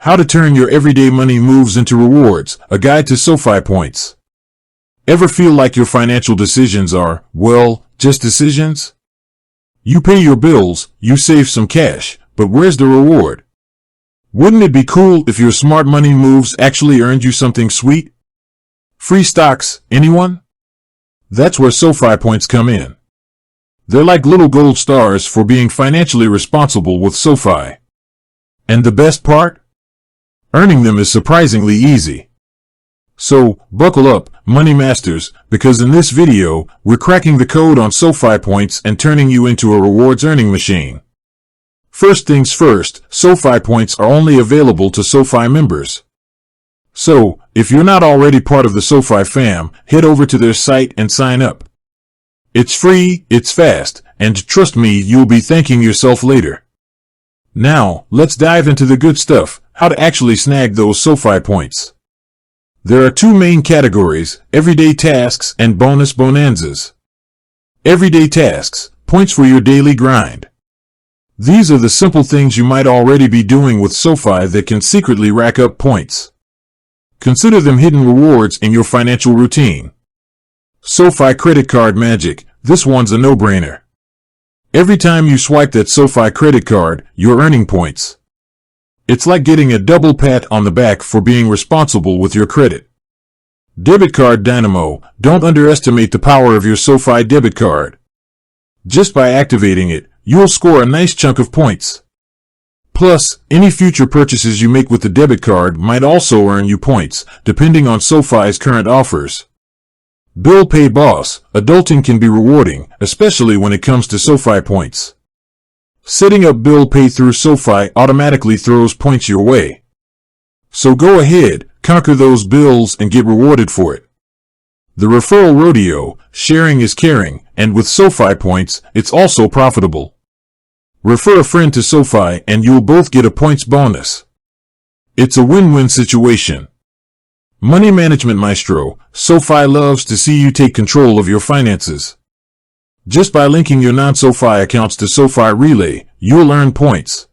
How to turn your everyday money moves into rewards, a guide to SoFi points. Ever feel like your financial decisions are, well, just decisions? You pay your bills, you save some cash, but where's the reward? Wouldn't it be cool if your smart money moves actually earned you something sweet? Free stocks, anyone? That's where SoFi points come in. They're like little gold stars for being financially responsible with SoFi. And the best part? Earning them is surprisingly easy. So, buckle up, money masters, because in this video, we're cracking the code on SoFi points and turning you into a rewards earning machine. First things first, SoFi points are only available to SoFi members. So, if you're not already part of the SoFi fam, head over to their site and sign up. It's free, it's fast, and trust me, you'll be thanking yourself later. Now, let's dive into the good stuff, how to actually snag those SoFi points. There are two main categories, everyday tasks and bonus bonanzas. Everyday tasks, points for your daily grind. These are the simple things you might already be doing with SoFi that can secretly rack up points. Consider them hidden rewards in your financial routine. SoFi credit card magic, this one's a no-brainer. Every time you swipe that SoFi credit card, you're earning points. It's like getting a double pat on the back for being responsible with your credit. Debit card dynamo, don't underestimate the power of your SoFi debit card. Just by activating it, you'll score a nice chunk of points. Plus, any future purchases you make with the debit card might also earn you points, depending on SoFi's current offers. Bill pay boss, adulting can be rewarding, especially when it comes to SoFi points. Setting up bill pay through SoFi automatically throws points your way. So go ahead, conquer those bills and get rewarded for it. The referral rodeo, sharing is caring, and with SoFi points, it's also profitable. Refer a friend to SoFi and you'll both get a points bonus. It's a win-win situation. Money management maestro, SoFi loves to see you take control of your finances. Just by linking your non-SoFi accounts to SoFi Relay, you'll earn points.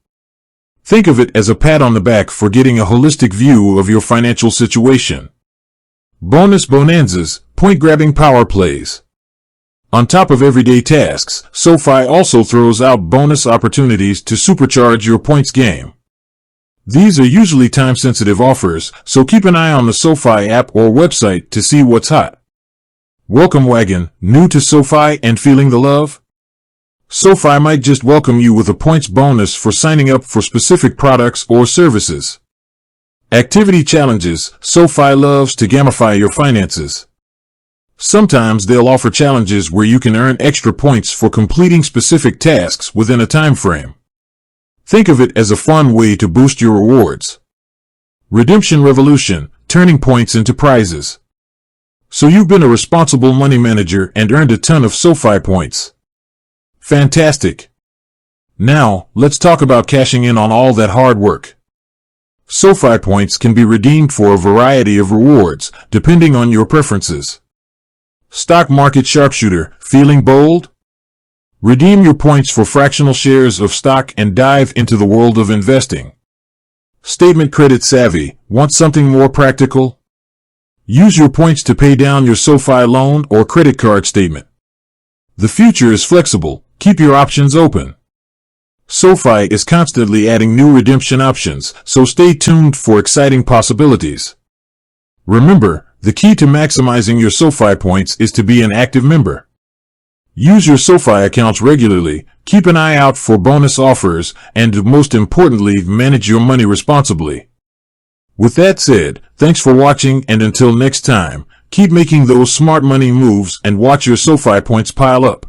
Think of it as a pat on the back for getting a holistic view of your financial situation. Bonus bonanzas, point-grabbing power plays. On top of everyday tasks, SoFi also throws out bonus opportunities to supercharge your points game. These are usually time-sensitive offers, so keep an eye on the SoFi app or website to see what's hot. Welcome wagon, new to SoFi and feeling the love? SoFi might just welcome you with a points bonus for signing up for specific products or services. Activity challenges, SoFi loves to gamify your finances. Sometimes they'll offer challenges where you can earn extra points for completing specific tasks within a time frame. Think of it as a fun way to boost your rewards. Redemption revolution, turning points into prizes. So you've been a responsible money manager and earned a ton of SoFi points. Fantastic. Now, let's talk about cashing in on all that hard work. SoFi points can be redeemed for a variety of rewards, depending on your preferences. Stock market sharpshooter, feeling bold? Redeem your points for fractional shares of stock and dive into the world of investing. Statement credit savvy, want something more practical? Use your points to pay down your SoFi loan or credit card statement. The future is flexible, keep your options open. SoFi is constantly adding new redemption options, so stay tuned for exciting possibilities. Remember, the key to maximizing your SoFi points is to be an active member. Use your SoFi accounts regularly, keep an eye out for bonus offers, and most importantly, manage your money responsibly. With that said, thanks for watching and until next time, keep making those smart money moves and watch your SoFi points pile up.